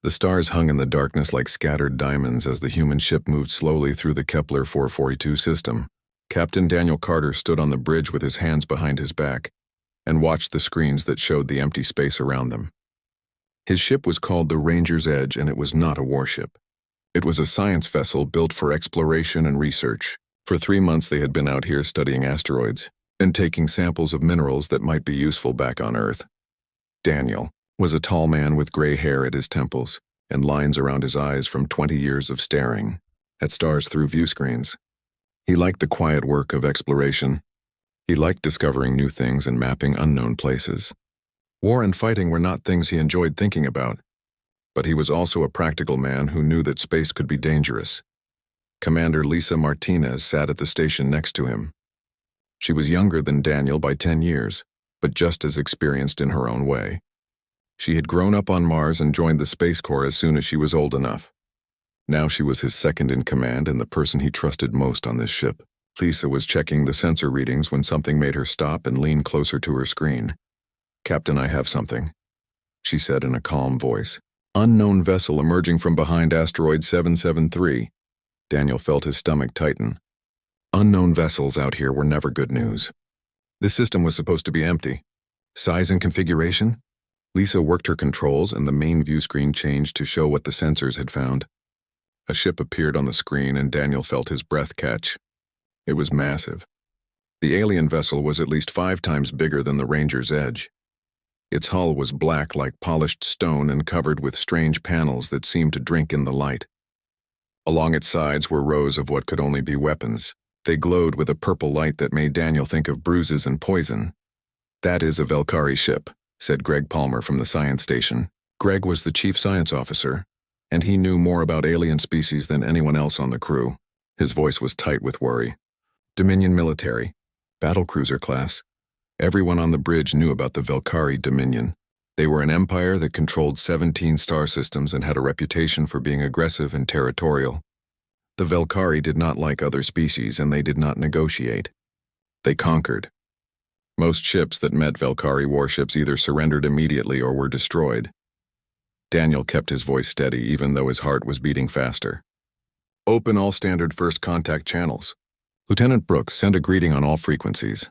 The stars hung in the darkness like scattered diamonds as the human ship moved slowly through the Kepler 442 system. Captain Daniel Carter stood on the bridge with his hands behind his back and watched the screens that showed the empty space around them. His ship was called the Ranger's Edge, and it was not a warship. It was a science vessel built for exploration and research. For 3 months they had been out here studying asteroids and taking samples of minerals that might be useful back on Earth. Daniel was a tall man with gray hair at his temples and lines around his eyes from 20 years of staring at stars through view screens. He liked the quiet work of exploration. He liked discovering new things and mapping unknown places. War and fighting were not things he enjoyed thinking about, but he was also a practical man who knew that space could be dangerous. Commander Lisa Martinez sat at the station next to him. She was younger than Daniel by 10 years, but just as experienced in her own way. She had grown up on Mars and joined the Space Corps as soon as she was old enough. Now she was his second in command and the person he trusted most on this ship. Lisa was checking the sensor readings when something made her stop and lean closer to her screen. "Captain, I have something," she said in a calm voice. "Unknown vessel emerging from behind asteroid 773. Daniel felt his stomach tighten. Unknown vessels out here were never good news. This system was supposed to be empty. Size and configuration? Lisa worked her controls and the main view screen changed to show what the sensors had found. A ship appeared on the screen and Daniel felt his breath catch. It was massive. The alien vessel was at least 5 times bigger than the Ranger's Edge. Its hull was black like polished stone and covered with strange panels that seemed to drink in the light. Along its sides were rows of what could only be weapons. They glowed with a purple light that made Daniel think of bruises and poison. "That is a Valkyrie ship," said Greg Palmer from the science station. Greg was the chief science officer, and he knew more about alien species than anyone else on the crew. His voice was tight with worry. "Dominion military, battlecruiser class." Everyone on the bridge knew about the Valkyrie Dominion. They were an empire that controlled 17 star systems and had a reputation for being aggressive and territorial. The Valkyrie did not like other species and they did not negotiate. They conquered. Most ships that met Valkyrie warships either surrendered immediately or were destroyed. Daniel kept his voice steady even though his heart was beating faster. "Open all standard first contact channels. Lieutenant Brooks, send a greeting on all frequencies."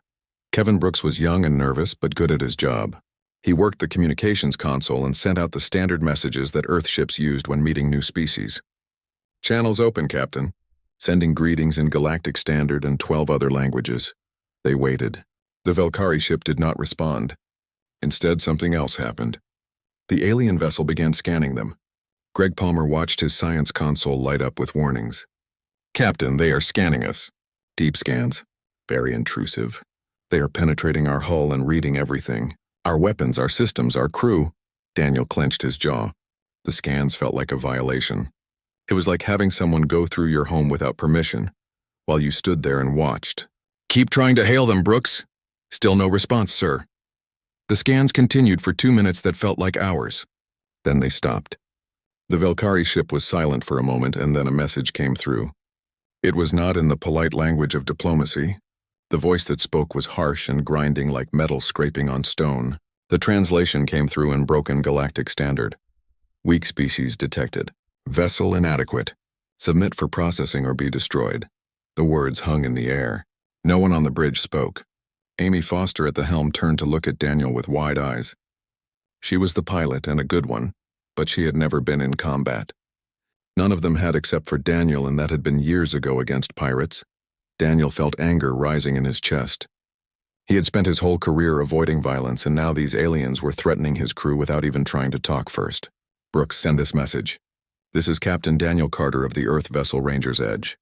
Kevin Brooks was young and nervous but good at his job. He worked the communications console and sent out the standard messages that Earth ships used when meeting new species. "Channels open, Captain." Sending greetings in Galactic Standard and 12 other languages. They waited. The Valkyrie ship did not respond. Instead, something else happened. The alien vessel began scanning them. Greg Palmer watched his science console light up with warnings. "Captain, they are scanning us." "Deep scans. Very intrusive. They are penetrating our hull and reading everything. Our weapons, our systems, our crew." Daniel clenched his jaw. The scans felt like a violation. It was like having someone go through your home without permission, while you stood there and watched. "Keep trying to hail them, Brooks." "Still no response, sir." The scans continued for 2 minutes that felt like hours. Then they stopped. The Valkyrie ship was silent for a moment and then a message came through. It was not in the polite language of diplomacy. The voice that spoke was harsh and grinding like metal scraping on stone. The translation came through in broken Galactic Standard. "Weak species detected. Vessel inadequate. Submit for processing or be destroyed." The words hung in the air. No one on the bridge spoke. Amy Foster at the helm turned to look at Daniel with wide eyes. She was the pilot and a good one, but she had never been in combat. None of them had except for Daniel, and that had been years ago against pirates. Daniel felt anger rising in his chest. He had spent his whole career avoiding violence, and now these aliens were threatening his crew without even trying to talk first. "Brooks, send this message. This is Captain Daniel Carter of the Earth vessel Ranger's Edge.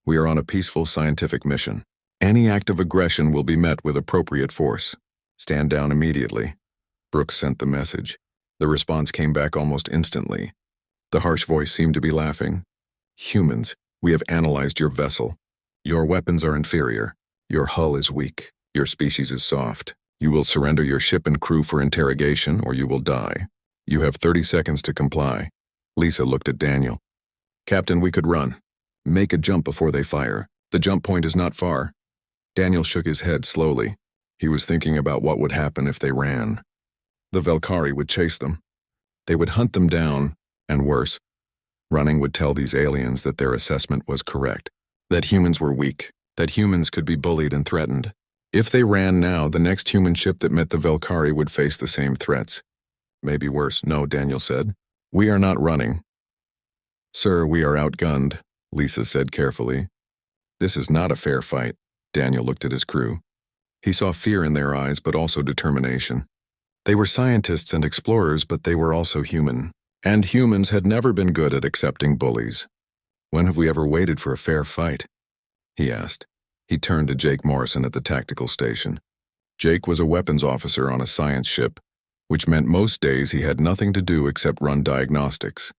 We are on a peaceful scientific mission. Any act of aggression will be met with appropriate force. Stand down immediately." Brooks sent the message. The response came back almost instantly. The harsh voice seemed to be laughing. "Humans, we have analyzed your vessel. Your weapons are inferior. Your hull is weak. Your species is soft. You will surrender your ship and crew for interrogation or you will die. You have 30 seconds to comply." Lisa looked at Daniel. "Captain, we could run. Make a jump before they fire. The jump point is not far." Daniel shook his head slowly. He was thinking about what would happen if they ran. The Valkyrie would chase them. They would hunt them down, And worse, running would tell these aliens that their assessment was correct, that humans were weak, that humans could be bullied and threatened. If they ran now, the next human ship that met the Velkari would face the same threats. Maybe worse. No, Daniel said. We are not running. Sir, we are outgunned, Lisa said carefully. This is not a fair fight. Daniel looked at his crew. He saw fear in their eyes, but also determination. They were scientists and explorers, but they were also human. And humans had never been good at accepting bullies. When have we ever waited for a fair fight? He asked. He turned to Jake Morrison at the tactical station. Jake was a weapons officer on a science ship, which meant most days he had nothing to do except run diagnostics.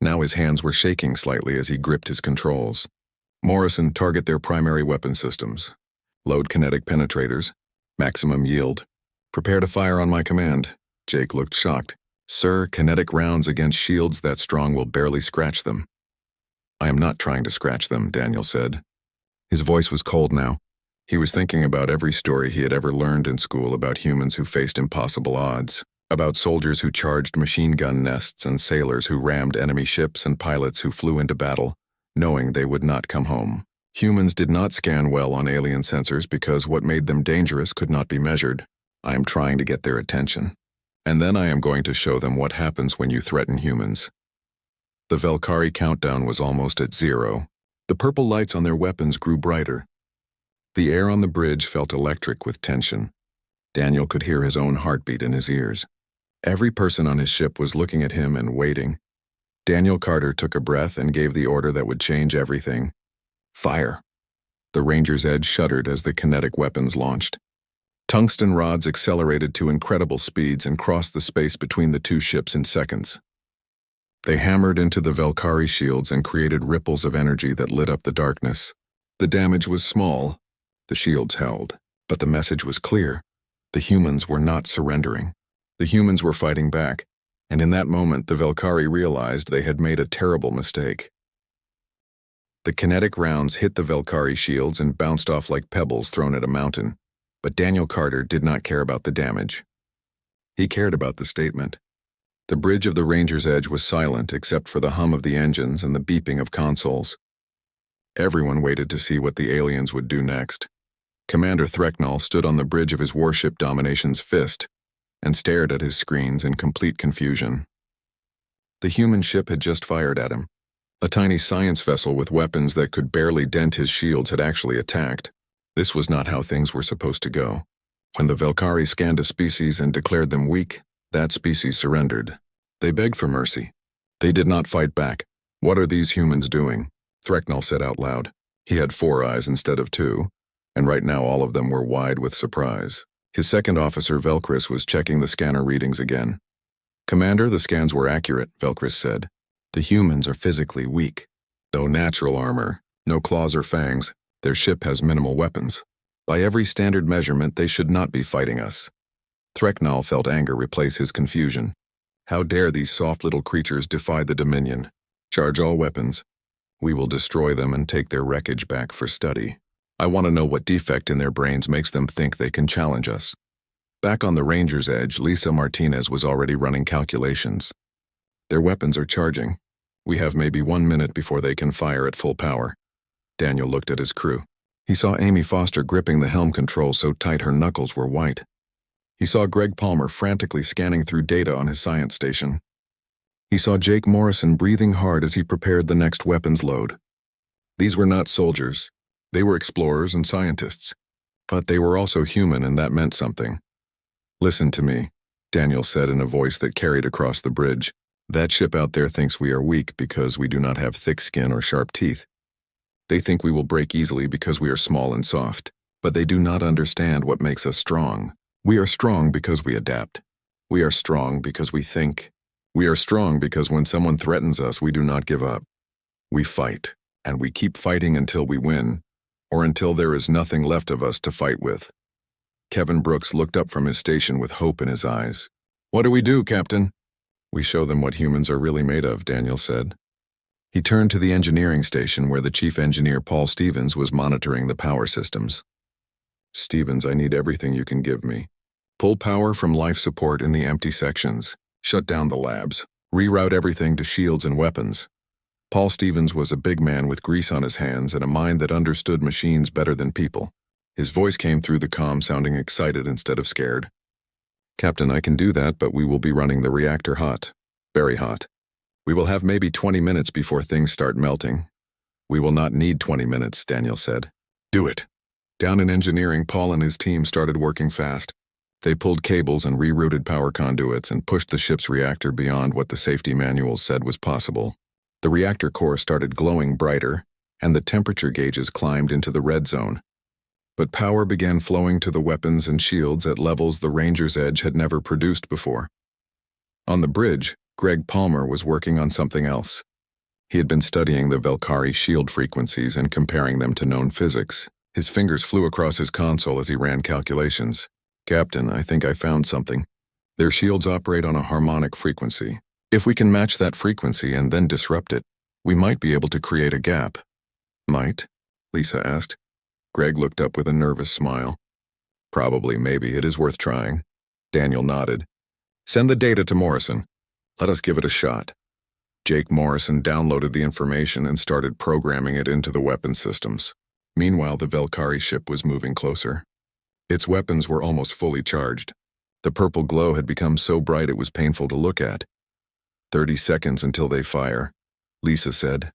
Now his hands were shaking slightly as he gripped his controls. Morrison, target their primary weapon systems. Load kinetic penetrators. Maximum yield. Prepare to fire on my command. Jake looked shocked. Sir, kinetic rounds against shields that strong will barely scratch them. I am not trying to scratch them, Daniel said. His voice was cold now. He was thinking about every story he had ever learned in school about humans who faced impossible odds, about soldiers who charged machine gun nests and sailors who rammed enemy ships and pilots who flew into battle, knowing they would not come home. Humans did not scan well on alien sensors because what made them dangerous could not be measured. I am trying to get their attention. And then I am going to show them what happens when you threaten humans. The Velkari countdown was almost at 0. The purple lights on their weapons grew brighter. The air on the bridge felt electric with tension. Daniel could hear his own heartbeat in his ears. Every person on his ship was looking at him and waiting. Daniel Carter took a breath and gave the order that would change everything. Fire. The Ranger's Edge shuddered as the kinetic weapons launched. Tungsten rods accelerated to incredible speeds and crossed the space between the two ships in seconds. They hammered into the Velkari shields and created ripples of energy that lit up the darkness. The damage was small. The shields held. But the message was clear. The humans were not surrendering. The humans were fighting back. And in that moment, the Velkari realized they had made a terrible mistake. The kinetic rounds hit the Velkari shields and bounced off like pebbles thrown at a mountain. But Daniel Carter did not care about the damage. He cared about the statement. The bridge of the Ranger's Edge was silent except for the hum of the engines and the beeping of consoles. Everyone waited to see what the aliens would do next. Commander Threcknell stood on the bridge of his warship Domination's Fist and stared at his screens in complete confusion. The human ship had just fired at him. A tiny science vessel with weapons that could barely dent his shields had actually attacked. This was not how things were supposed to go. When the Velkari scanned a species and declared them weak, that species surrendered. They begged for mercy. They did not fight back. What are these humans doing? Threcknell said out loud. He had 4 eyes instead of 2, and right now all of them were wide with surprise. His second officer, Velkris, was checking the scanner readings again. Commander, the scans were accurate, Velkris said. The humans are physically weak. No natural armor, no claws or fangs. Their ship has minimal weapons. By every standard measurement, they should not be fighting us. Threcknell felt anger replace his confusion. How dare these soft little creatures defy the Dominion? Charge all weapons. We will destroy them and take their wreckage back for study. I want to know what defect in their brains makes them think they can challenge us. Back on the Ranger's Edge, Lisa Martinez was already running calculations. Their weapons are charging. We have maybe 1 minute before they can fire at full power. Daniel looked at his crew. He saw Amy Foster gripping the helm control so tight her knuckles were white. He saw Greg Palmer frantically scanning through data on his science station. He saw Jake Morrison breathing hard as he prepared the next weapons load. These were not soldiers. They were explorers and scientists. But they were also human, and that meant something. Listen to me, Daniel said in a voice that carried across the bridge. That ship out there thinks we are weak because we do not have thick skin or sharp teeth. They think we will break easily because we are small and soft, but they do not understand what makes us strong. We are strong because we adapt. We are strong because we think. We are strong because when someone threatens us, we do not give up. We fight, and we keep fighting until we win, or until there is nothing left of us to fight with. Kevin Brooks looked up from his station with hope in his eyes. What do we do, Captain? We show them what humans are really made of, Daniel said. He turned to the engineering station where the chief engineer, Paul Stevens, was monitoring the power systems. Stevens, I need everything you can give me. Pull power from life support in the empty sections. Shut down the labs. Reroute everything to shields and weapons. Paul Stevens was a big man with grease on his hands and a mind that understood machines better than people. His voice came through the comm sounding excited instead of scared. Captain, I can do that, but we will be running the reactor hot. Very hot. We will have maybe 20 minutes before things start melting. We will not need 20 minutes, Daniel said. Do it. Down in engineering, Paul and his team started working fast. They pulled cables and rerouted power conduits and pushed the ship's reactor beyond what the safety manuals said was possible. The reactor core started glowing brighter, and the temperature gauges climbed into the red zone. But power began flowing to the weapons and shields at levels the Ranger's Edge had never produced before. On the bridge, Greg Palmer was working on something else. He had been studying the Velkari shield frequencies and comparing them to known physics. His fingers flew across his console as he ran calculations. Captain, I think I found something. Their shields operate on a harmonic frequency. If we can match that frequency and then disrupt it, we might be able to create a gap. Might? Lisa asked. Greg looked up with a nervous smile. Probably, maybe, it is worth trying. Daniel nodded. Send the data to Morrison. Let us give it a shot. Jake Morrison downloaded the information and started programming it into the weapon systems. Meanwhile, the Velkari ship was moving closer. Its weapons were almost fully charged. The purple glow had become so bright it was painful to look at. 30 seconds until they fire, Lisa said.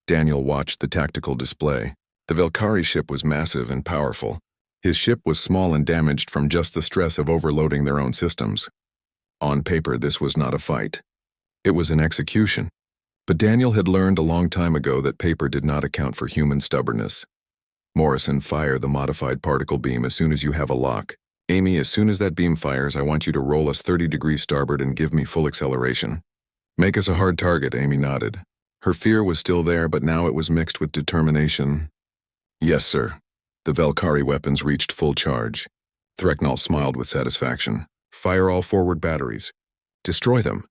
Daniel watched the tactical display. The Velkari ship was massive and powerful. His ship was small and damaged from just the stress of overloading their own systems. On paper, this was not a fight. It was an execution. But Daniel had learned a long time ago that paper did not account for human stubbornness. Morrison, fire the modified particle beam as soon as you have a lock. Amy, as soon as that beam fires, I want you to roll us 30 degrees starboard and give me full acceleration. Make us a hard target, Amy nodded. Her fear was still there, but now it was mixed with determination. Yes, sir. The Velkari weapons reached full charge. Threcknell smiled with satisfaction. Fire all forward batteries. Destroy them.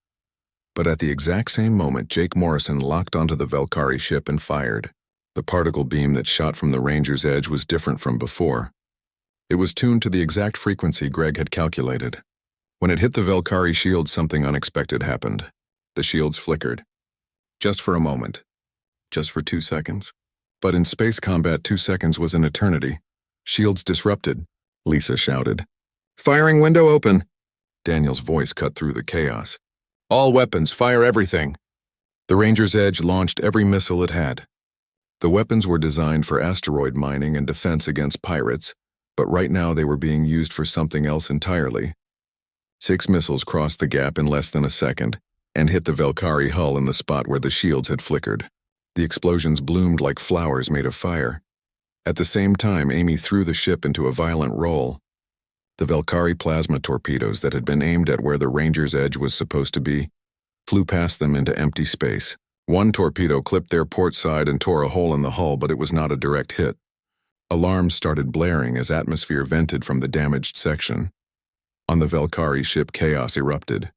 But at the exact same moment, Jake Morrison locked onto the Velkari ship and fired. The particle beam that shot from the Ranger's Edge was different from before. It was tuned to the exact frequency Greg had calculated. When it hit the Velkari shield, something unexpected happened. The shields flickered. Just for a moment. Just for 2 seconds. But in space combat, 2 seconds was an eternity. Shields disrupted, Lisa shouted. Firing window open. Daniel's voice cut through the chaos. All weapons, fire everything. The Ranger's Edge launched every missile it had. The weapons were designed for asteroid mining and defense against pirates, but right now they were being used for something else entirely. 6 missiles crossed the gap in less than a second and hit the Velkari hull in the spot where the shields had flickered. The explosions bloomed like flowers made of fire. At the same time, Amy threw the ship into a violent roll. The Velkari plasma torpedoes that had been aimed at where the Ranger's Edge was supposed to be flew past them into empty space. One torpedo clipped their port side and tore a hole in the hull, but it was not a direct hit. Alarms started blaring as atmosphere vented from the damaged section. On the Velkari ship, chaos erupted.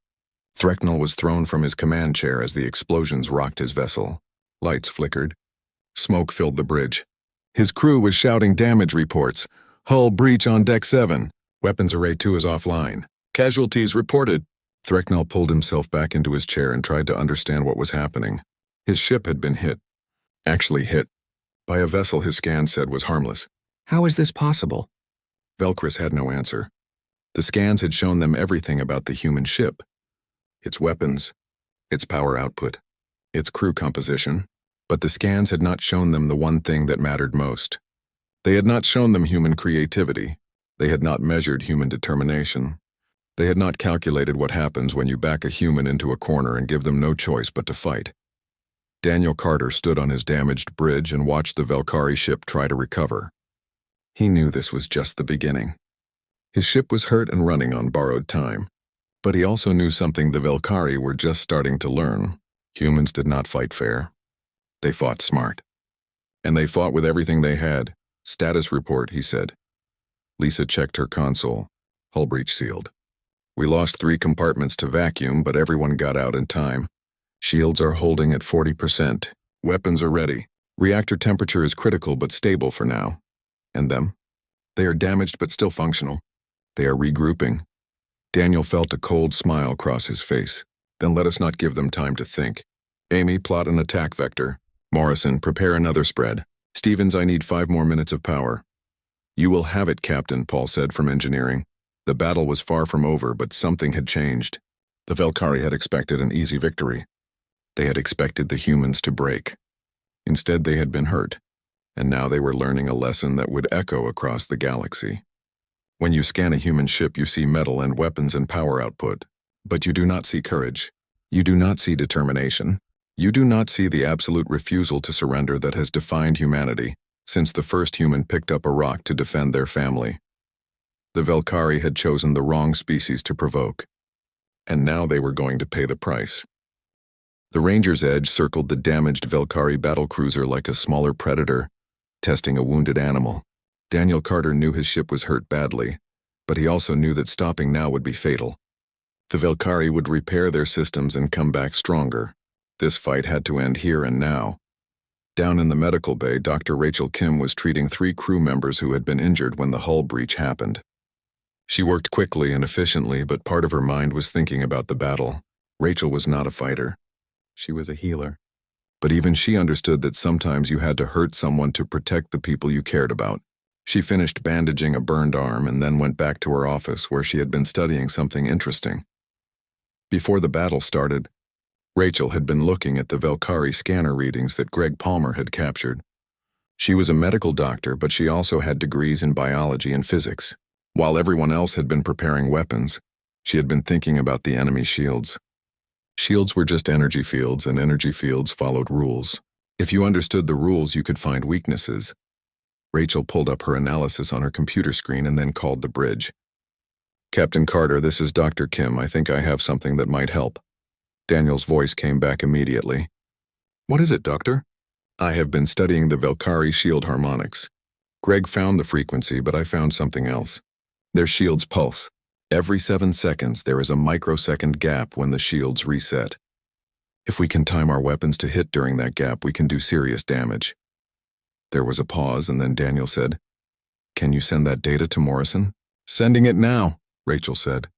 Threcknell was thrown from his command chair as the explosions rocked his vessel. Lights flickered. Smoke filled the bridge. His crew was shouting damage reports. Hull breach on deck 7. Weapons Array 2 is offline. Casualties reported. Threcknell pulled himself back into his chair and tried to understand what was happening. His ship had been hit. Actually hit. By a vessel his scan said was harmless. How is this possible? Velkris had no answer. The scans had shown them everything about the human ship. Its weapons, its power output, its crew composition, but the scans had not shown them the one thing that mattered most. They had not shown them human creativity. They had not measured human determination. They had not calculated what happens when you back a human into a corner and give them no choice but to fight. Daniel Carter stood on his damaged bridge and watched the Velkari ship try to recover. He knew this was just the beginning. His ship was hurt and running on borrowed time. But he also knew something the Velkari were just starting to learn. Humans did not fight fair. They fought smart. And they fought with everything they had. Status report, he said. Lisa checked her console. Hull breach sealed. We lost 3 compartments to vacuum, but everyone got out in time. Shields are holding at 40%. Weapons are ready. Reactor temperature is critical but stable for now. And them? They are damaged but still functional. They are regrouping. Daniel felt a cold smile cross his face. Then let us not give them time to think. Amy, plot an attack vector. Morrison, prepare another spread. Stevens, I need 5 more minutes of power. You will have it, Captain, Paul said from engineering. The battle was far from over, but something had changed. The Velkari had expected an easy victory. They had expected the humans to break. Instead, they had been hurt, and now they were learning a lesson that would echo across the galaxy. When you scan a human ship, you see metal and weapons and power output, but you do not see courage. You do not see determination. You do not see the absolute refusal to surrender that has defined humanity since the first human picked up a rock to defend their family. The Velkari had chosen the wrong species to provoke, and now they were going to pay the price. The Ranger's Edge circled the damaged Velkari battlecruiser like a smaller predator, testing a wounded animal. Daniel Carter knew his ship was hurt badly, but he also knew that stopping now would be fatal. The Velkari would repair their systems and come back stronger. This fight had to end here and now. Down in the medical bay, Dr. Rachel Kim was treating 3 crew members who had been injured when the hull breach happened. She worked quickly and efficiently, but part of her mind was thinking about the battle. Rachel was not a fighter. She was a healer. But even she understood that sometimes you had to hurt someone to protect the people you cared about. She finished bandaging a burned arm and then went back to her office where she had been studying something interesting. Before the battle started, Rachel had been looking at the Velkari scanner readings that Greg Palmer had captured. She was a medical doctor, but she also had degrees in biology and physics. While everyone else had been preparing weapons, she had been thinking about the enemy shields. Shields were just energy fields, and energy fields followed rules. If you understood the rules, you could find weaknesses. Rachel pulled up her analysis on her computer screen and then called the bridge. Captain Carter, this is Dr. Kim. I think I have something that might help. Daniel's voice came back immediately. What is it, Doctor? I have been studying the Velkari shield harmonics. Greg found the frequency, but I found something else. Their shields pulse. Every 7 seconds, there is a microsecond gap when the shields reset. If we can time our weapons to hit during that gap, we can do serious damage. There was a pause, and then Daniel said, Can you send that data to Morrison? Sending it now, Rachel said.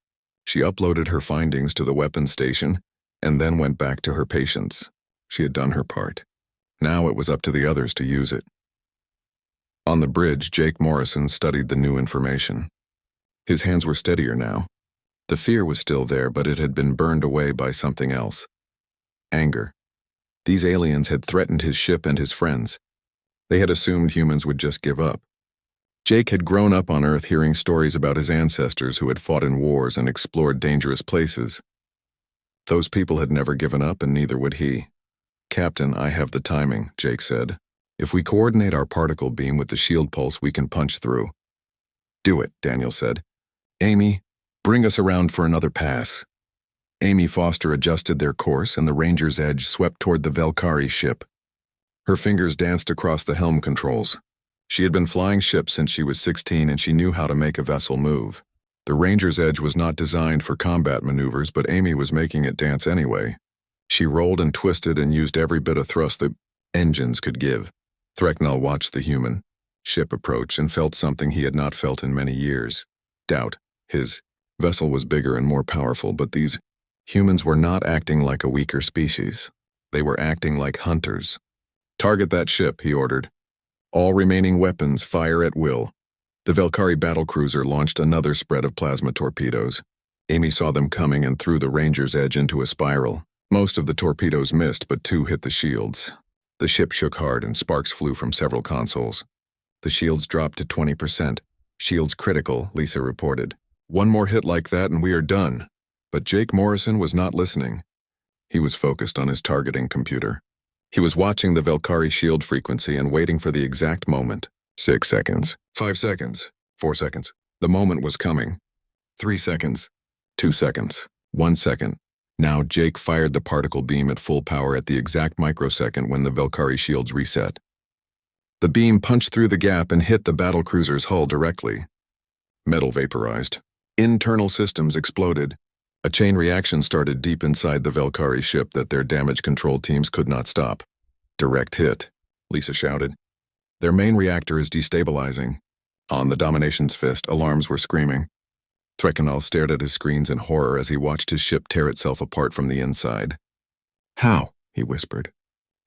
She uploaded her findings to the weapons station, and then went back to her patients. She had done her part. Now it was up to the others to use it. On the bridge, Jake Morrison studied the new information. His hands were steadier now. The fear was still there, but it had been burned away by something else. Anger. These aliens had threatened his ship and his friends. They had assumed humans would just give up. Jake had grown up on Earth hearing stories about his ancestors who had fought in wars and explored dangerous places. Those people had never given up, and neither would he. Captain, I have the timing, Jake said. If we coordinate our particle beam with the shield pulse, we can punch through. Do it, Daniel said. Amy, bring us around for another pass. Amy Foster adjusted their course, and the Ranger's Edge swept toward the Velkari ship. Her fingers danced across the helm controls. She had been flying ships since she was 16, and she knew how to make a vessel move. The Ranger's Edge was not designed for combat maneuvers, but Amy was making it dance anyway. She rolled and twisted and used every bit of thrust the engines could give. Threcknell watched the human ship approach and felt something he had not felt in many years. Doubt. His vessel was bigger and more powerful, but these humans were not acting like a weaker species. They were acting like hunters. Target that ship, he ordered. All remaining weapons fire at will. The Velkari battlecruiser launched another spread of plasma torpedoes. Amy saw them coming and threw the Ranger's Edge into a spiral. Most of the torpedoes missed, but 2 hit the shields. The ship shook hard and sparks flew from several consoles. The shields dropped to 20%. Shields critical, Lisa reported. One more hit like that and we are done. But Jake Morrison was not listening. He was focused on his targeting computer. He was watching the Velkari shield frequency and waiting for the exact moment. 6 seconds. 5 seconds. 4 seconds. The moment was coming. 3 seconds. 2 seconds. 1 second. Now Jake fired the particle beam at full power at the exact microsecond when the Velkari shields reset. The beam punched through the gap and hit the battlecruiser's hull directly. Metal vaporized. Internal systems exploded. A chain reaction started deep inside the Velkari ship that their damage control teams could not stop. Direct hit, Lisa shouted. Their main reactor is destabilizing. On the Domination's fist, alarms were screaming. Threkanal stared at his screens in horror as he watched his ship tear itself apart from the inside. "How?" he whispered.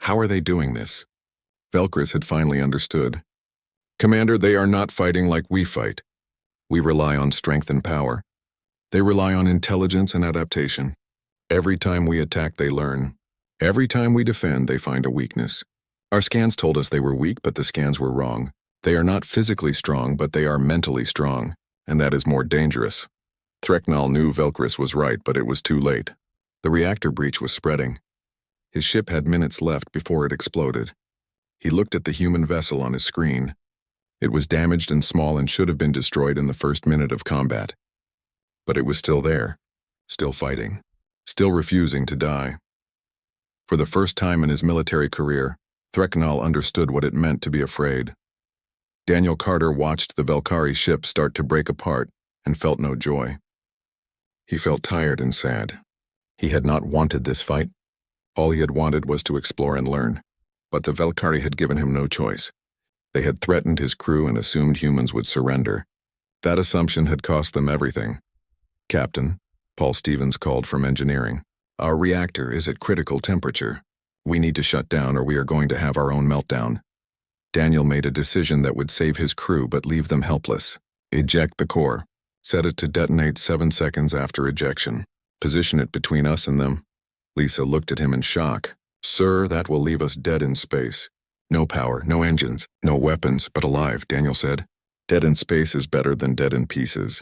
"How are they doing this?" Velkris had finally understood. "Commander, they are not fighting like we fight. We rely on strength and power. They rely on intelligence and adaptation. Every time we attack, they learn. Every time we defend, they find a weakness. Our scans told us they were weak, but the scans were wrong. They are not physically strong, but they are mentally strong, and that is more dangerous." Threkanal knew Velkris was right, but it was too late. The reactor breach was spreading. His ship had minutes left before it exploded. He looked at the human vessel on his screen. It was damaged and small and should have been destroyed in the first minute of combat. But it was still there, still fighting, still refusing to die. For the first time in his military career, Threkanal understood what it meant to be afraid. Daniel Carter watched the Velkari ship start to break apart and felt no joy. He felt tired and sad. He had not wanted this fight. All he had wanted was to explore and learn. But the Velkari had given him no choice. They had threatened his crew and assumed humans would surrender. That assumption had cost them everything. "Captain," Paul Stevens called from engineering, "our reactor is at critical temperature. We need to shut down or we are going to have our own meltdown." Daniel made a decision that would save his crew but leave them helpless. "Eject the core. Set it to detonate 7 seconds after ejection. Position it between us and them." Lisa looked at him in shock. "Sir, that will leave us dead in space. No power, no engines, no weapons, but alive," Daniel said. "Dead in space is better than dead in pieces."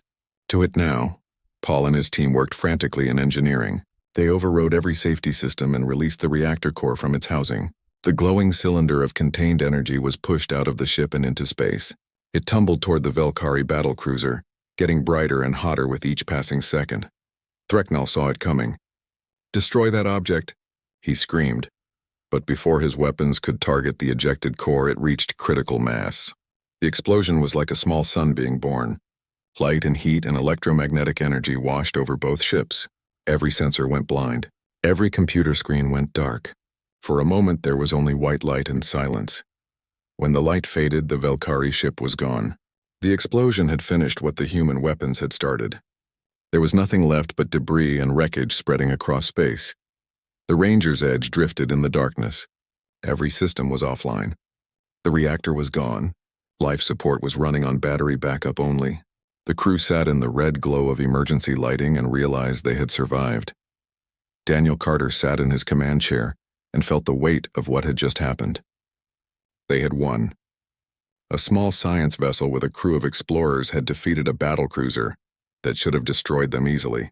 To it now. Paul and his team worked frantically in engineering. They overrode every safety system and released the reactor core from its housing. The glowing cylinder of contained energy was pushed out of the ship and into space. It tumbled toward the Velkari battlecruiser, getting brighter and hotter with each passing second. Threkanal saw it coming. "Destroy that object," he screamed. But before his weapons could target the ejected core, it reached critical mass. The explosion was like a small sun being born. Light and heat and electromagnetic energy washed over both ships. Every sensor went blind. Every computer screen went dark. For a moment there was only white light and silence. When the light faded, the Velkari ship was gone. The explosion had finished what the human weapons had started. There was nothing left but debris and wreckage spreading across space. The Ranger's Edge drifted in the darkness. Every system was offline. The reactor was gone. Life support was running on battery backup only. The crew sat in the red glow of emergency lighting and realized they had survived. Daniel Carter sat in his command chair and felt the weight of what had just happened. They had won. A small science vessel with a crew of explorers had defeated a battlecruiser that should have destroyed them easily.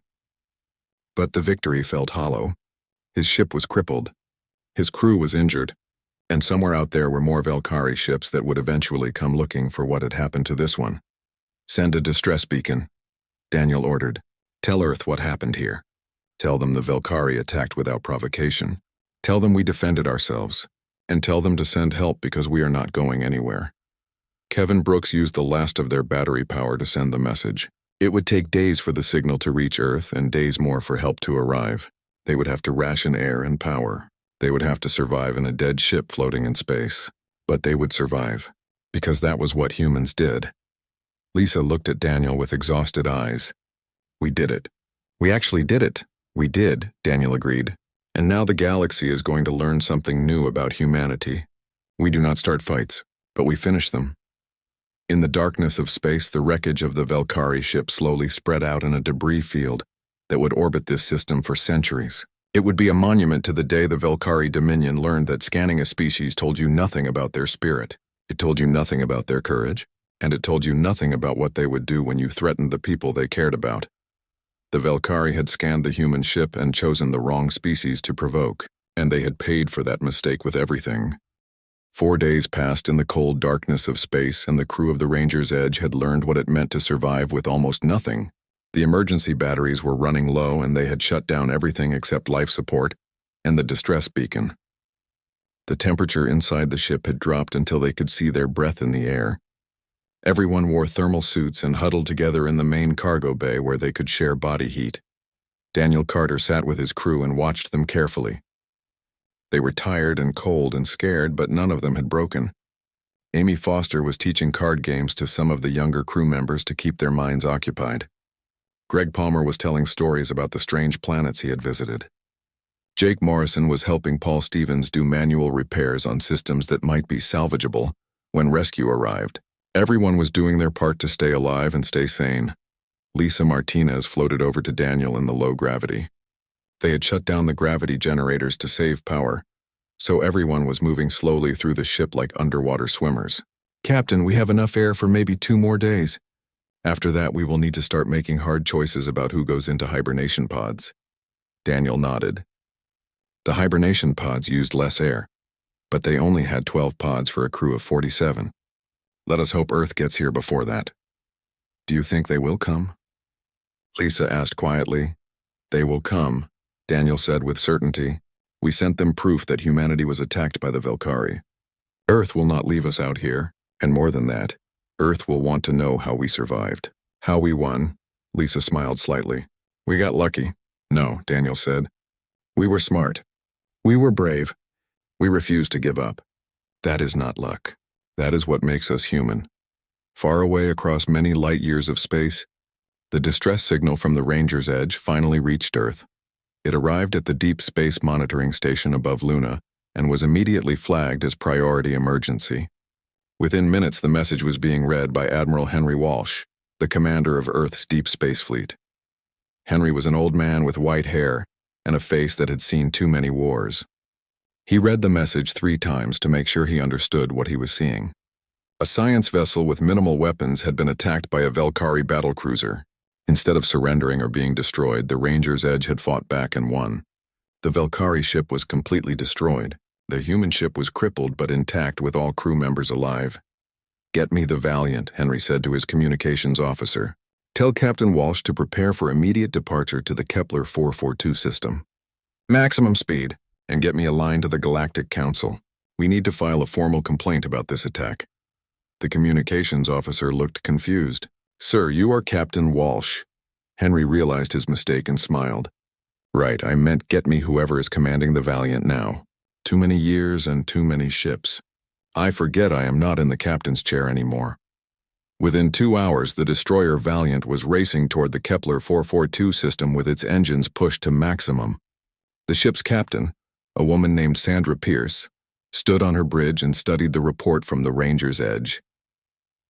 But the victory felt hollow. His ship was crippled. His crew was injured. And somewhere out there were more Velkari ships that would eventually come looking for what had happened to this one. "Send a distress beacon," Daniel ordered. "Tell Earth what happened here. Tell them the Velkari attacked without provocation. Tell them we defended ourselves. And tell them to send help because we are not going anywhere." Kevin Brooks used the last of their battery power to send the message. It would take days for the signal to reach Earth and days more for help to arrive. They would have to ration air and power. They would have to survive in a dead ship floating in space. But they would survive, because that was what humans did. Lisa looked at Daniel with exhausted eyes. "We did it. We actually did it. We did," Daniel agreed. "And now the galaxy is going to learn something new about humanity. We do not start fights, but we finish them." In the darkness of space, the wreckage of the Velkari ship slowly spread out in a debris field that would orbit this system for centuries. It would be a monument to the day the Velkari Dominion learned that scanning a species told you nothing about their spirit. It told you nothing about their courage, and it told you nothing about what they would do when you threatened the people they cared about. The Velkari had scanned the human ship and chosen the wrong species to provoke, and they had paid for that mistake with everything. 4 days passed in the cold darkness of space, and the crew of the Ranger's Edge had learned what it meant to survive with almost nothing. The emergency batteries were running low, and they had shut down everything except life support and the distress beacon. The temperature inside the ship had dropped until they could see their breath in the air. Everyone wore thermal suits and huddled together in the main cargo bay where they could share body heat. Daniel Carter sat with his crew and watched them carefully. They were tired and cold and scared, but none of them had broken. Amy Foster was teaching card games to some of the younger crew members to keep their minds occupied. Greg Palmer was telling stories about the strange planets he had visited. Jake Morrison was helping Paul Stevens do manual repairs on systems that might be salvageable when rescue arrived. Everyone was doing their part to stay alive and stay sane. Lisa Martinez floated over to Daniel in the low gravity. They had shut down the gravity generators to save power, so everyone was moving slowly through the ship like underwater swimmers. "Captain, we have enough air for maybe 2 more days. After that, we will need to start making hard choices about who goes into hibernation pods." Daniel nodded. The hibernation pods used less air, but they only had 12 pods for a crew of 47. "Let us hope Earth gets here before that." "Do you think they will come?" Lisa asked quietly. "They will come," Daniel said with certainty. "We sent them proof that humanity was attacked by the Velkari. Earth will not leave us out here, and more than that, Earth will want to know how we survived. How we won." Lisa smiled slightly. "We got lucky." "No," Daniel said. "We were smart. We were brave. We refused to give up. That is not luck. That is what makes us human." Far away across many light years of space, the distress signal from the Ranger's Edge finally reached Earth. It arrived at the Deep Space Monitoring Station above Luna and was immediately flagged as priority emergency. Within minutes, the message was being read by Admiral Henry Walsh, the commander of Earth's Deep Space Fleet. Henry was an old man with white hair and a face that had seen too many wars. He read the message 3 times to make sure he understood what he was seeing. A science vessel with minimal weapons had been attacked by a Velkari battlecruiser. Instead of surrendering or being destroyed, the Ranger's Edge had fought back and won. The Velkari ship was completely destroyed. The human ship was crippled but intact with all crew members alive. "Get me the Valiant," Henry said to his communications officer. "Tell Captain Walsh to prepare for immediate departure to the Kepler 442 system. Maximum speed, and get me a line to the Galactic Council. We need to file a formal complaint about this attack." The communications officer looked confused. "Sir, you are Captain Walsh." Henry realized his mistake and smiled. "Right, I meant get me whoever is commanding the Valiant now. Too many years and too many ships. I forget I am not in the captain's chair anymore." Within 2 hours, the destroyer Valiant was racing toward the Kepler 442 system with its engines pushed to maximum. The ship's captain, a woman named Sandra Pierce, stood on her bridge and studied the report from the Ranger's Edge.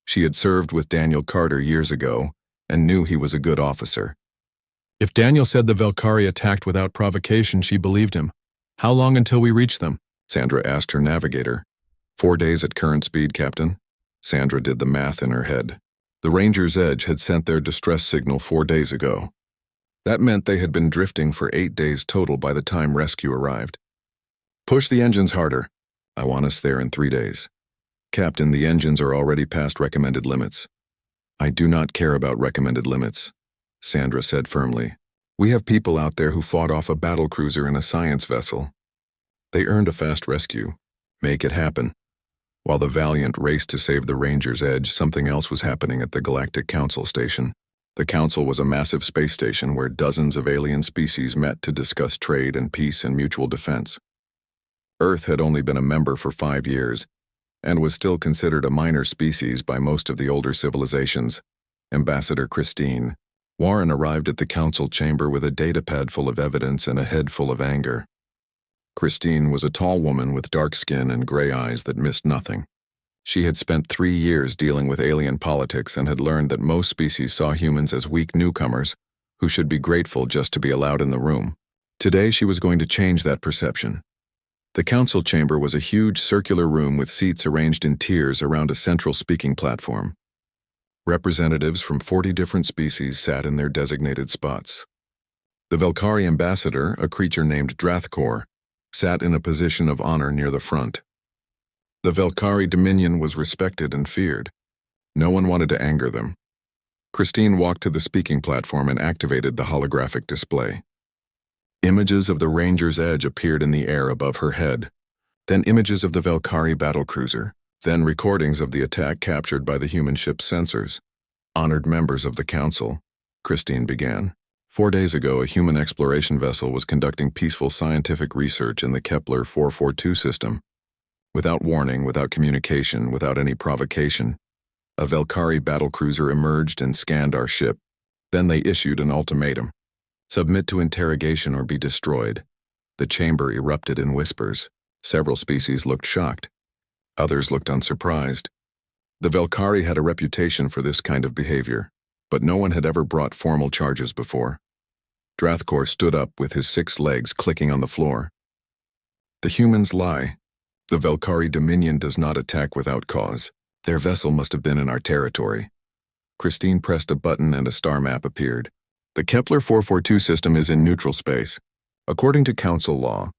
She had served with Daniel Carter years ago and knew he was a good officer. If Daniel said the Velkari attacked without provocation, she believed him. "How long until we reach them?" Sandra asked her navigator. 4 days at current speed, Captain." Sandra did the math in her head. The Ranger's Edge had sent their distress signal 4 days ago. That meant they had been drifting for 8 days total by the time rescue arrived. "Push the engines harder. I want us there in 3 days." "Captain, the engines are already past recommended limits." "I do not care about recommended limits," Sandra said firmly. "We have people out there who fought off a battlecruiser in a science vessel. They earned a fast rescue. Make it happen." While the Valiant raced to save the Ranger's Edge, something else was happening at the Galactic Council station. The Council was a massive space station where dozens of alien species met to discuss trade and peace and mutual defense. Earth had only been a member for 5 years, and was still considered a minor species by most of the older civilizations. Ambassador Christine Warren arrived at the council chamber with a datapad full of evidence and a head full of anger. Christine was a tall woman with dark skin and gray eyes that missed nothing. She had spent 3 years dealing with alien politics and had learned that most species saw humans as weak newcomers who should be grateful just to be allowed in the room. Today she was going to change that perception. The council chamber was a huge circular room with seats arranged in tiers around a central speaking platform. Representatives from 40 different species sat in their designated spots. The Velkari ambassador, a creature named Drathkor, sat in a position of honor near the front. The Velkari Dominion was respected and feared. No one wanted to anger them. Christine walked to the speaking platform and activated the holographic display. Images of the Ranger's Edge appeared in the air above her head, then images of the Velkari battlecruiser, then recordings of the attack captured by the human ship's sensors. "Honored members of the council," Christine began. 4 days ago, a human exploration vessel was conducting peaceful scientific research in the Kepler 442 system. Without warning, without communication, without any provocation, a Velkari battlecruiser emerged and scanned our ship. Then they issued an ultimatum. Submit to interrogation or be destroyed. The chamber erupted in whispers. Several species looked shocked. Others looked unsurprised. The Velkari had a reputation for this kind of behavior, but no one had ever brought formal charges before. Drathkor stood up with his 6 legs clicking on the floor. The humans lie. The Velkari Dominion does not attack without cause. Their vessel must have been in our territory. Christine pressed a button and a star map appeared. The Kepler 442 system is in neutral space. According to Council law,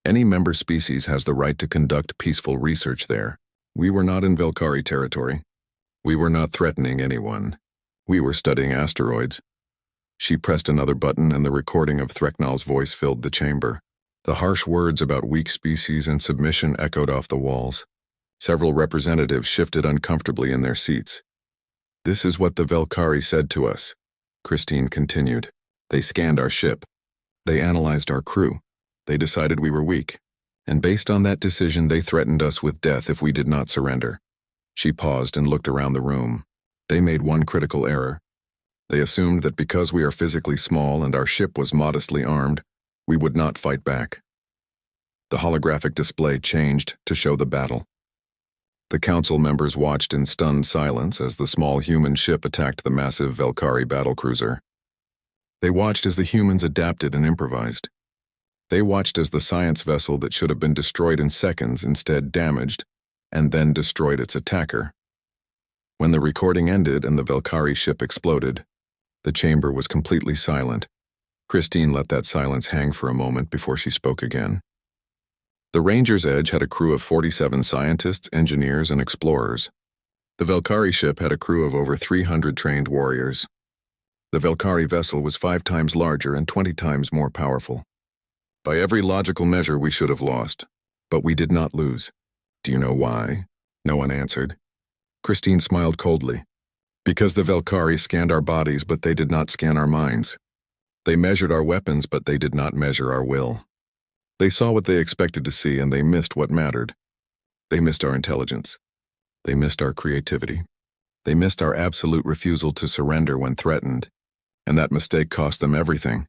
any member species has the right to conduct peaceful research there. We were not in Velkari territory. We were not threatening anyone. We were studying asteroids. She pressed another button and the recording of Threknal's voice filled the chamber. The harsh words about weak species and submission echoed off the walls. Several representatives shifted uncomfortably in their seats. This is what the Velkari said to us, Christine continued. They scanned our ship. They analyzed our crew. They decided we were weak. And based on that decision, they threatened us with death if we did not surrender. She paused and looked around the room. They made one critical error. They assumed that because we are physically small and our ship was modestly armed, we would not fight back. The holographic display changed to show the battle. The council members watched in stunned silence as the small human ship attacked the massive Velkari battlecruiser. They watched as the humans adapted and improvised. They watched as the science vessel that should have been destroyed in seconds instead damaged, and then destroyed its attacker. When the recording ended and the Velkari ship exploded, the chamber was completely silent. Christine let that silence hang for a moment before she spoke again. The Ranger's Edge had a crew of 47 scientists, engineers, and explorers. The Velkari ship had a crew of over 300 trained warriors. The Velkari vessel was 5 times larger and 20 times more powerful. By every logical measure, we should have lost, but we did not lose. Do you know why? No one answered. Christine smiled coldly. Because the Velkari scanned our bodies, but they did not scan our minds. They measured our weapons, but they did not measure our will. They saw what they expected to see, and they missed what mattered. They missed our intelligence. They missed our creativity. They missed our absolute refusal to surrender when threatened, and that mistake cost them everything.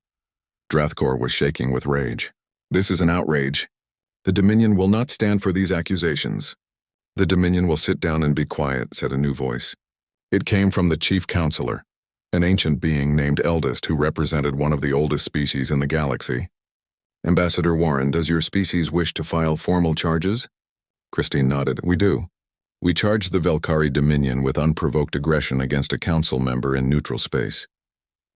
Drathkor was shaking with rage. This is an outrage. The Dominion will not stand for these accusations. The Dominion will sit down and be quiet, said a new voice. It came from the chief counselor, an ancient being named Eldest who represented one of the oldest species in the galaxy. Ambassador Warren, does your species wish to file formal charges? Christine nodded. We do. We charge the Velkari Dominion with unprovoked aggression against a council member in neutral space.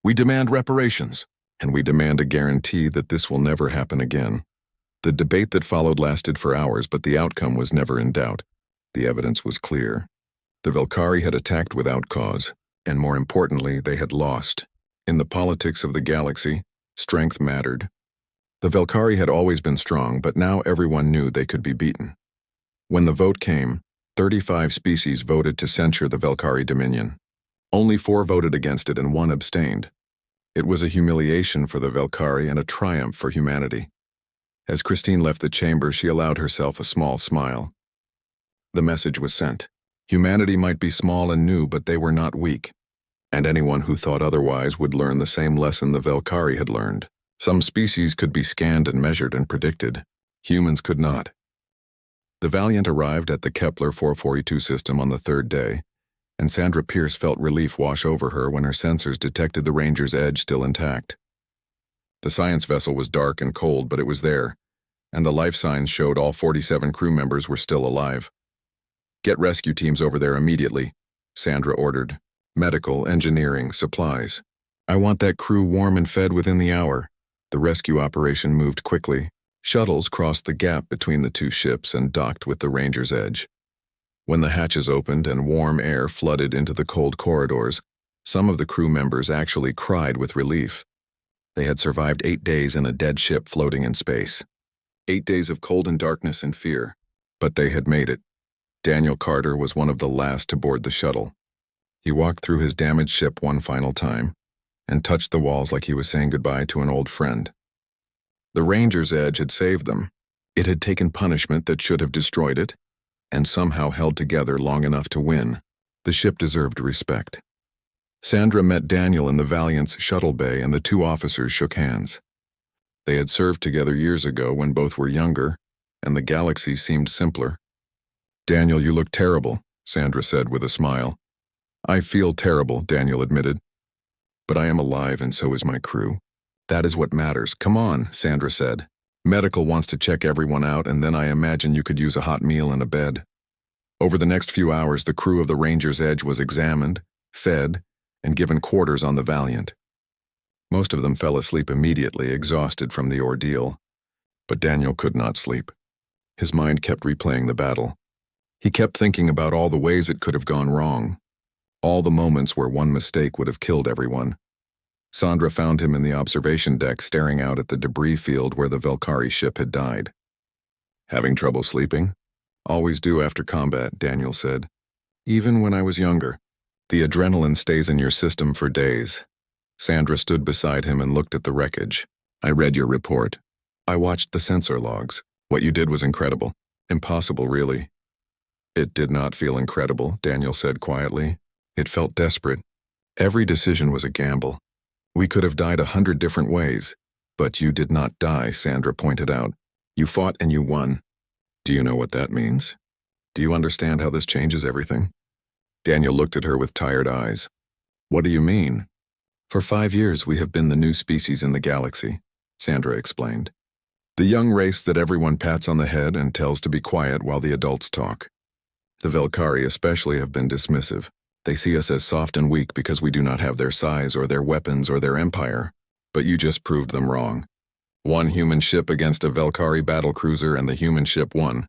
We demand reparations, and we demand a guarantee that this will never happen again. The debate that followed lasted for hours, but the outcome was never in doubt. The evidence was clear. The Velkari had attacked without cause, and more importantly, they had lost. In the politics of the galaxy, strength mattered. The Velkari had always been strong, but now everyone knew they could be beaten. When the vote came, 35 species voted to censure the Velkari Dominion. Only 4 voted against it and 1 abstained. It was a humiliation for the Velkari and a triumph for humanity. As Christine left the chamber, she allowed herself a small smile. The message was sent. Humanity might be small and new, but they were not weak. And anyone who thought otherwise would learn the same lesson the Velkari had learned. Some species could be scanned and measured and predicted. Humans could not. The Valiant arrived at the Kepler 442 system on the 3rd day, and Sandra Pierce felt relief wash over her when her sensors detected the Ranger's Edge still intact. The science vessel was dark and cold, but it was there, and the life signs showed all 47 crew members were still alive. Get rescue teams over there immediately, Sandra ordered. Medical, engineering, supplies. I want that crew warm and fed within the hour. The rescue operation moved quickly. Shuttles crossed the gap between the 2 ships and docked with the Ranger's Edge. When the hatches opened and warm air flooded into the cold corridors, some of the crew members actually cried with relief. They had survived 8 days in a dead ship floating in space. 8 days of cold and darkness and fear, but they had made it. Daniel Carter was one of the last to board the shuttle. He walked through his damaged ship one final time and touched the walls like he was saying goodbye to an old friend. The Ranger's Edge had saved them. It had taken punishment that should have destroyed it, and somehow held together long enough to win. The ship deserved respect. Sandra met Daniel in the Valiant's shuttle bay and the two officers shook hands. They had served together years ago when both were younger, and the galaxy seemed simpler. "Daniel, you look terrible," Sandra said with a smile. "I feel terrible," Daniel admitted. "But I am alive and so is my crew. That is what matters. Come on," Sandra said. "Medical wants to check everyone out, and then I imagine you could use a hot meal and a bed." Over the next few hours, the crew of the Ranger's Edge was examined, fed, and given quarters on the Valiant. Most of them fell asleep immediately, exhausted from the ordeal. But Daniel could not sleep. His mind kept replaying the battle. He kept thinking about all the ways it could have gone wrong, all the moments where one mistake would have killed everyone. Sandra found him in the observation deck staring out at the debris field where the Velkari ship had died. "Having trouble sleeping?" "Always do after combat," Daniel said. "Even when I was younger. The adrenaline stays in your system for days." Sandra stood beside him and looked at the wreckage. "I read your report. I watched the sensor logs. What you did was incredible. Impossible, really." "It did not feel incredible," Daniel said quietly. "It felt desperate. Every decision was a gamble. We could have died 100 different ways. But you did not die," Sandra pointed out. "You fought and you won. Do you know what that means? Do you understand how this changes everything?" Daniel looked at her with tired eyes. "What do you mean?" "For 5 years we have been the new species in the galaxy," Sandra explained. "The young race that everyone pats on the head and tells to be quiet while the adults talk. The Velkari especially have been dismissive. They see us as soft and weak because we do not have their size or their weapons or their empire. But you just proved them wrong. One human ship against a Velkari battlecruiser and the human ship won.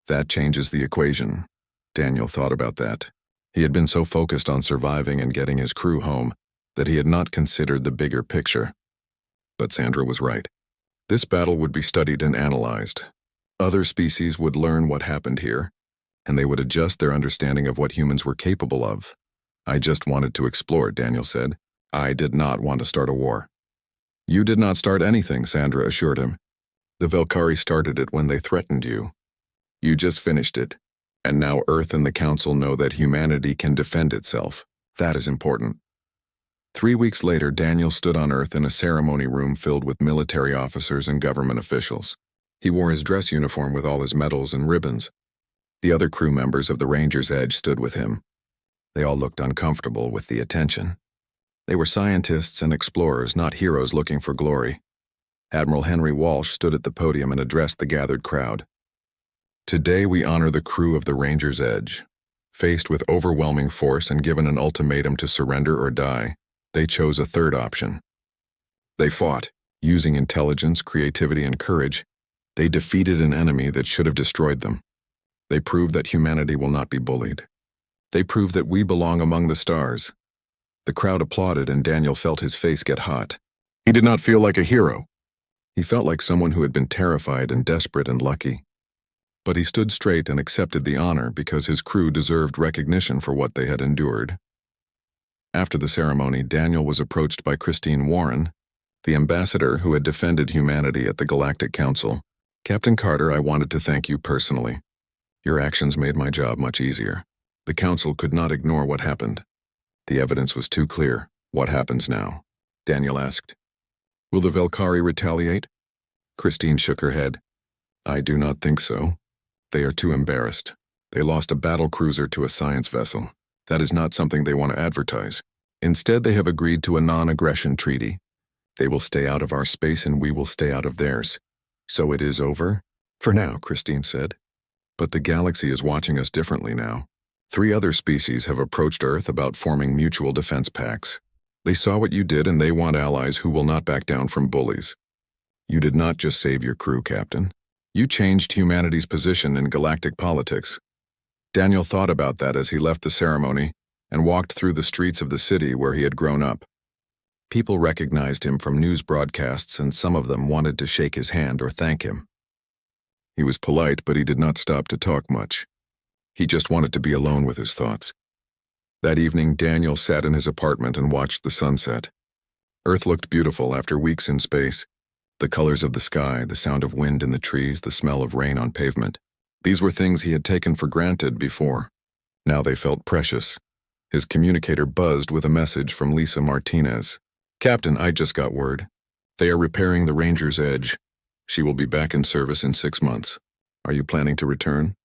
That changes the equation." Daniel thought about that. He had been so focused on surviving and getting his crew home that he had not considered the bigger picture. But Sandra was right. This battle would be studied and analyzed. Other species would learn what happened here, and they would adjust their understanding of what humans were capable of. "I just wanted to explore," Daniel said. "I did not want to start a war." "You did not start anything," Sandra assured him. "The Velkari started it when they threatened you. You just finished it. And now Earth and the Council know that humanity can defend itself. That is important." 3 weeks later, Daniel stood on Earth in a ceremony room filled with military officers and government officials. He wore his dress uniform with all his medals and ribbons. The other crew members of the Ranger's Edge stood with him. They all looked uncomfortable with the attention. They were scientists and explorers, not heroes looking for glory. Admiral Henry Walsh stood at the podium and addressed the gathered crowd. "Today we honor the crew of the Ranger's Edge. Faced with overwhelming force and given an ultimatum to surrender or die, they chose a third option. They fought, using intelligence, creativity, and courage. They defeated an enemy that should have destroyed them. They proved that humanity will not be bullied. They proved that we belong among the stars." The crowd applauded and Daniel felt his face get hot. He did not feel like a hero. He felt like someone who had been terrified and desperate and lucky. But he stood straight and accepted the honor because his crew deserved recognition for what they had endured. After the ceremony, Daniel was approached by Christine Warren, the ambassador who had defended humanity at the Galactic Council. "Captain Carter, I wanted to thank you personally. Your actions made my job much easier. The Council could not ignore what happened. The evidence was too clear. What happens now?" Daniel asked. "Will the Velkari retaliate?" Christine shook her head. "I do not think so. They are too embarrassed. They lost a battle cruiser to a science vessel. That is not something they want to advertise. Instead, they have agreed to a non-aggression treaty. They will stay out of our space and we will stay out of theirs. So it is over? For now," Christine said. "But the galaxy is watching us differently now. 3 other species have approached Earth about forming mutual defense pacts. They saw what you did and they want allies who will not back down from bullies. You did not just save your crew, Captain. You changed humanity's position in galactic politics." Daniel thought about that as he left the ceremony and walked through the streets of the city where he had grown up. People recognized him from news broadcasts and some of them wanted to shake his hand or thank him. He was polite, but he did not stop to talk much. He just wanted to be alone with his thoughts. That evening, Daniel sat in his apartment and watched the sunset. Earth looked beautiful after weeks in space. The colors of the sky, the sound of wind in the trees, the smell of rain on pavement. These were things he had taken for granted before. Now they felt precious. His communicator buzzed with a message from Lisa Martinez. "Captain, I just got word. They are repairing the Ranger's Edge. She will be back in service in 6 months. Are you planning to return?"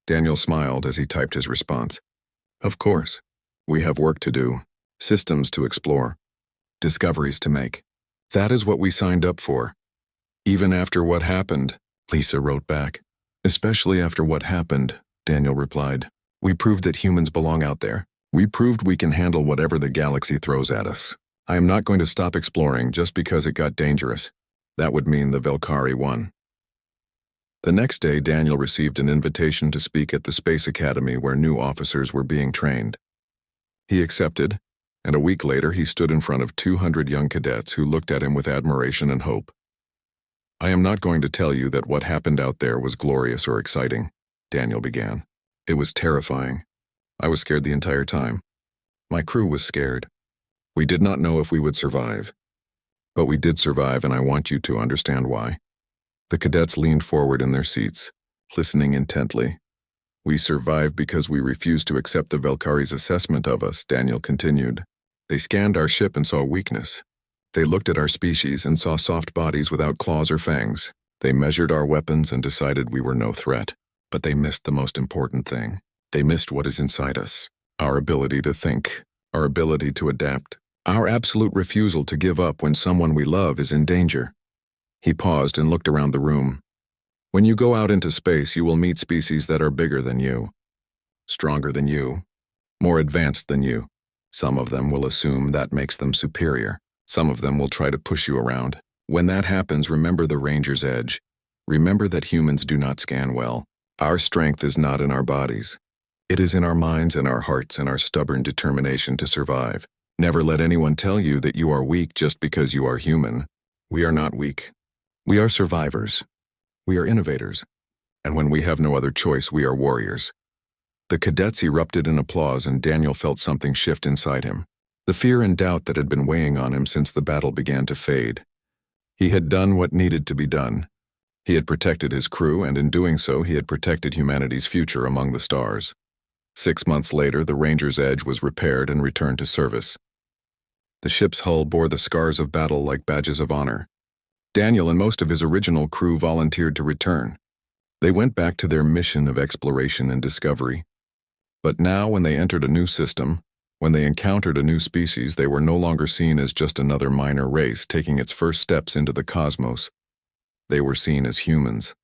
Daniel smiled as he typed his response. "Of course. We have work to do, systems to explore, discoveries to make. That is what we signed up for." "Even after what happened," Lisa wrote back. "Especially after what happened," Daniel replied. "We proved that humans belong out there. We proved we can handle whatever the galaxy throws at us. I am not going to stop exploring just because it got dangerous. That would mean the Velkari won." The next day, Daniel received an invitation to speak at the Space Academy where new officers were being trained. He accepted, and a week later he stood in front of 200 young cadets who looked at him with admiration and hope. "I am not going to tell you that what happened out there was glorious or exciting," Daniel began. "It was terrifying. I was scared the entire time. My crew was scared. We did not know if we would survive. But we did survive, and I want you to understand why." The cadets leaned forward in their seats, listening intently. "We survived because we refused to accept the Velkari's assessment of us," Daniel continued. "They scanned our ship and saw weakness. They looked at our species and saw soft bodies without claws or fangs. They measured our weapons and decided we were no threat. But they missed the most important thing. They missed what is inside us. Our ability to think, our ability to adapt, our absolute refusal to give up when someone we love is in danger." He paused and looked around the room. "When you go out into space, you will meet species that are bigger than you, stronger than you, more advanced than you. Some of them will assume that makes them superior. Some of them will try to push you around. When that happens, remember the Ranger's Edge. Remember that humans do not scan well. Our strength is not in our bodies. It is in our minds and our hearts and our stubborn determination to survive. Never let anyone tell you that you are weak just because you are human. We are not weak. We are survivors. We are innovators. And when we have no other choice, we are warriors." The cadets erupted in applause, and Daniel felt something shift inside him. The fear and doubt that had been weighing on him since the battle began to fade. He had done what needed to be done. He had protected his crew, and in doing so, he had protected humanity's future among the stars. 6 months later, the Ranger's Edge was repaired and returned to service. The ship's hull bore the scars of battle like badges of honor. Daniel and most of his original crew volunteered to return. They went back to their mission of exploration and discovery. But now, when they entered a new system, when they encountered a new species, they were no longer seen as just another minor race taking its first steps into the cosmos. They were seen as humans.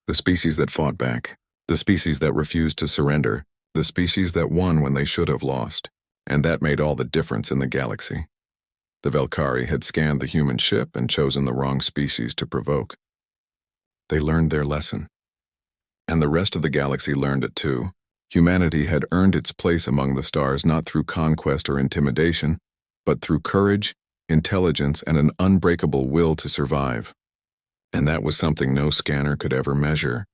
The species that fought back. The species that refused to surrender. The species that won when they should have lost. And that made all the difference in the galaxy. The Velkari had scanned the human ship and chosen the wrong species to provoke. They learned their lesson. And the rest of the galaxy learned it too. Humanity had earned its place among the stars not through conquest or intimidation, but through courage, intelligence, and an unbreakable will to survive. And that was something no scanner could ever measure.